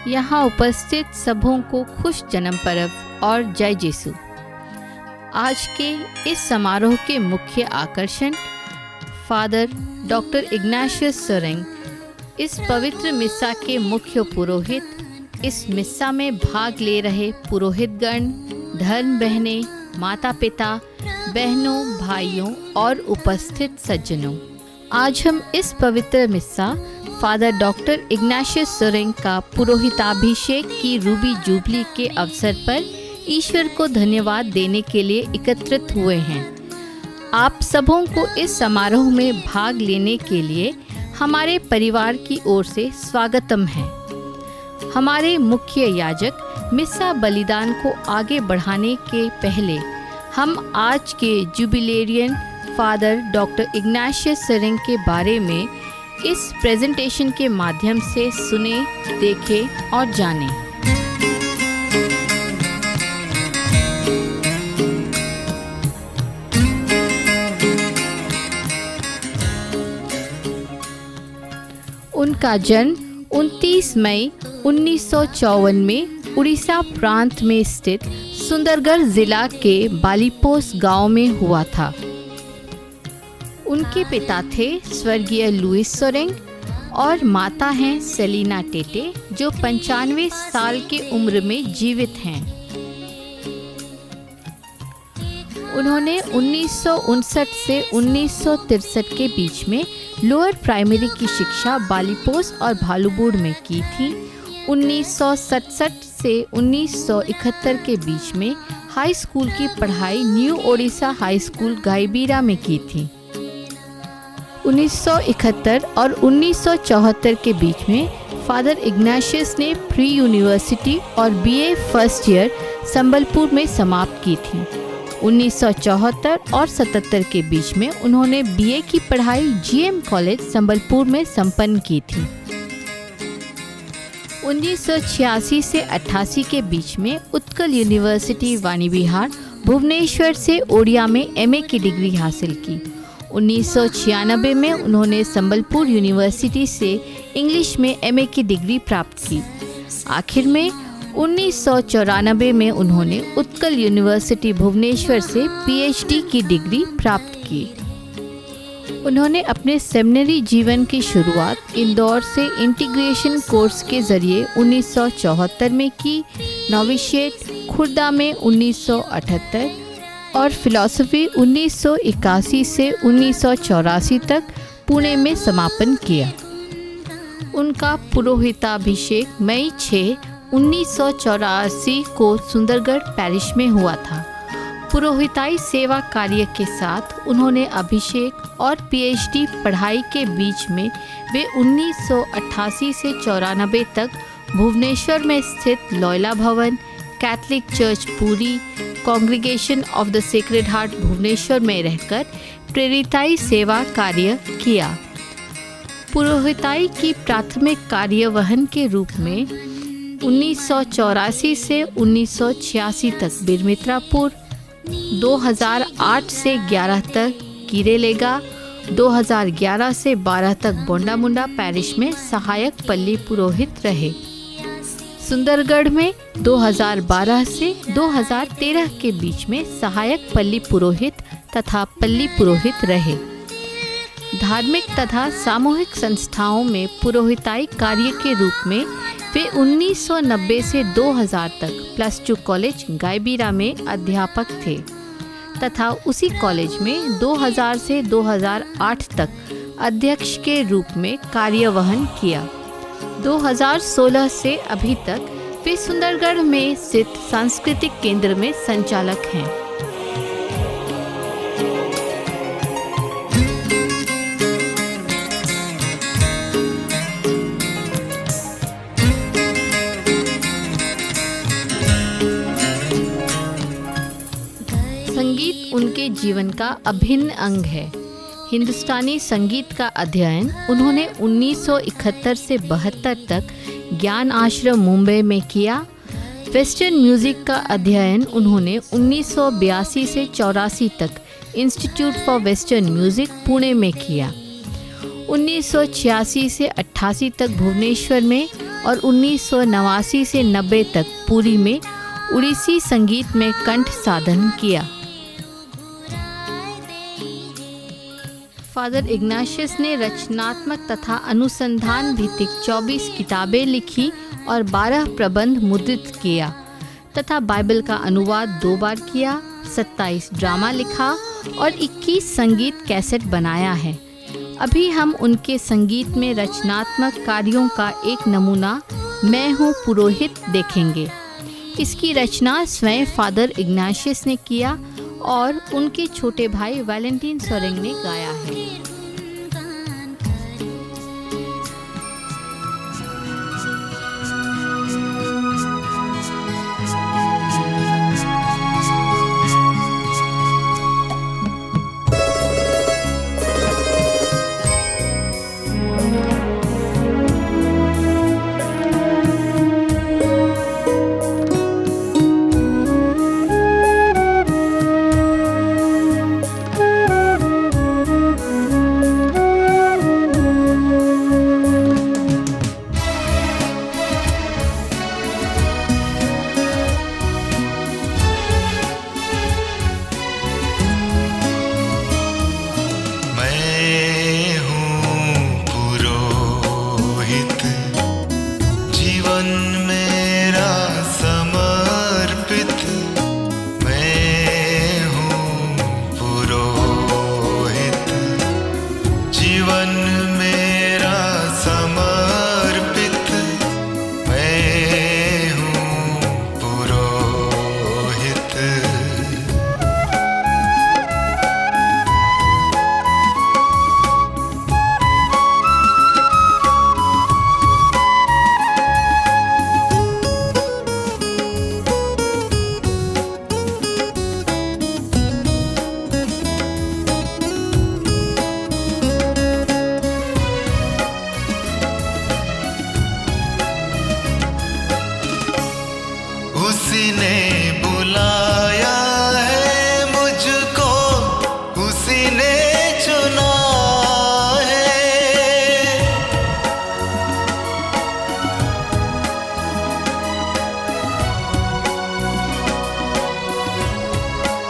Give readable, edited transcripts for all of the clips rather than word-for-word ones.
यहाँ उपस्थित सबों को खुश जन्म पर्व और जय जेसु। आज के इस समारोह के मुख्य आकर्षण फादर डॉक्टर इग्नाशियस सोरेंग, इस पवित्र मिस्सा के मुख्य पुरोहित, इस मिस्सा में भाग ले रहे पुरोहितगण, धर्म बहनें, माता पिता, बहनों, भाइयों और उपस्थित सज्जनों। आज हम इस पवित्र मिस्सा फादर डॉक्टर इग्नाशियस सोरेंग का पुरोहिताभिषेक की रूबी जुबली के अवसर पर ईश्वर को धन्यवाद देने के लिए एकत्रित हुए हैं। आप सबों को इस समारोह में भाग लेने के लिए हमारे परिवार की ओर से स्वागतम है। हमारे मुख्य याजक मिस्सा बलिदान को आगे बढ़ाने के पहले हम आज के जुबिलेरियन फादर डॉक्टर इग्नाशियस सोरेंग के बारे में इस प्रेजेंटेशन के माध्यम से सुने, देखें और जानें। उनका जन्म 29 मई 1954 में उड़ीसा प्रांत में स्थित सुंदरगढ़ जिला के बालीपोस गांव में हुआ था। उनके पिता थे स्वर्गीय लुइस सोरेंग और माता हैं सेलिना टेटे, जो 95 साल की उम्र में जीवित हैं। उन्होंने 1959 से 1963 के बीच में लोअर प्राइमरी की शिक्षा बालीपोस और भालुबुड़ में की थी। 1967 से 1971 के बीच में हाई स्कूल की पढ़ाई न्यू ओडिशा हाई स्कूल गाइबीरा में की थी। 1971 और 1974 के बीच में फादर इग्नाशियस ने प्री यूनिवर्सिटी और बीए फर्स्ट ईयर संबलपुर में समाप्त की थी। 1974 और 77 के बीच में उन्होंने बीए की पढ़ाई जीएम कॉलेज संबलपुर में संपन्न की थी। 1986 से 88 के बीच में उत्कल यूनिवर्सिटी वाणीविहार भुवनेश्वर से ओडिया में एमए की डिग्री हासिल की। 1996 में उन्होंने संबलपुर यूनिवर्सिटी से इंग्लिश में एमए की डिग्री प्राप्त की। आखिर में 1994 में उन्होंने उत्कल यूनिवर्सिटी भुवनेश्वर से पीएचडी की डिग्री प्राप्त की। उन्होंने अपने सेमिनरी जीवन की शुरुआत इंदौर से इंटीग्रेशन कोर्स के जरिए 1974 में की, नोविशिएट खुर्दा में 1978 और फिलॉसफी 1981 से 1984 तक पुणे में समापन किया। उनका पुरोहिताभिषेक मई 6, 1984 को सुंदरगढ़ पैरिश में हुआ था। पुरोहिताई सेवा कार्य के साथ उन्होंने अभिषेक और पीएचडी पढ़ाई के बीच में वे 1988 से 94 तक भुवनेश्वर में स्थित Loyola Bhavan, Catholic church Puri, congregation of the sacred heart Bhubaneswar में रहकर प्रेरिताई सेवा कार्य किया। पुरोहिताई की प्राथमिक कार्यवहन के रूप में 1984 से 1986 तक बिरमित्रापुर, 2008 से 11 तक कीरेलेगा, 2011 से 12 तक बोंडामुंडा पैरिश में सहायक पल्ली पुरोहित रहे। सुंदरगढ़ में 2012 से 2013 के बीच में सहायक पल्ली पुरोहित तथा पल्ली पुरोहित रहे। धार्मिक तथा सामूहिक संस्थाओं में पुरोहिताई कार्य के रूप में वे 1990 से 2000 तक +2 कॉलेज गाइबीरा में अध्यापक थे तथा उसी कॉलेज में 2000 से 2008 तक अध्यक्ष के रूप में कार्यवहन किया। 2016 से अभी तक वे सुंदरगढ़ में स्थित सांस्कृतिक केंद्र में संचालक हैं। संगीत उनके जीवन का अभिन्न अंग है। हिंदुस्तानी संगीत का अध्ययन उन्होंने 1971 से 72 तक ज्ञान आश्रम मुंबई में किया। वेस्टर्न म्यूज़िक का अध्ययन उन्होंने 1982 से 84 तक institute for western music Pune में किया। 1986 से 88 तक भुवनेश्वर में और 1989 से 90 तक पुरी में उड़ीसी संगीत में कंठ साधन किया। फादर इग्नाशियस ने रचनात्मक तथा अनुसंधान भित्तिक 24 किताबें लिखी और 12 प्रबंध मुद्रित किया तथा बाइबल का अनुवाद 2 बार किया, 27 ड्रामा लिखा और 21 संगीत कैसेट बनाया है। अभी हम उनके संगीत में रचनात्मक कार्यों का एक नमूना मैं हूँ पुरोहित देखेंगे। इसकी रचना स्वयं फादर इग्नाशियस ने किया और उनके छोटे भाई वैलेंटाइन सोरेंग ने गाया है।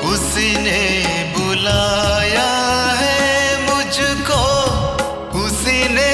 उसने बुलाया है मुझको, उसी ने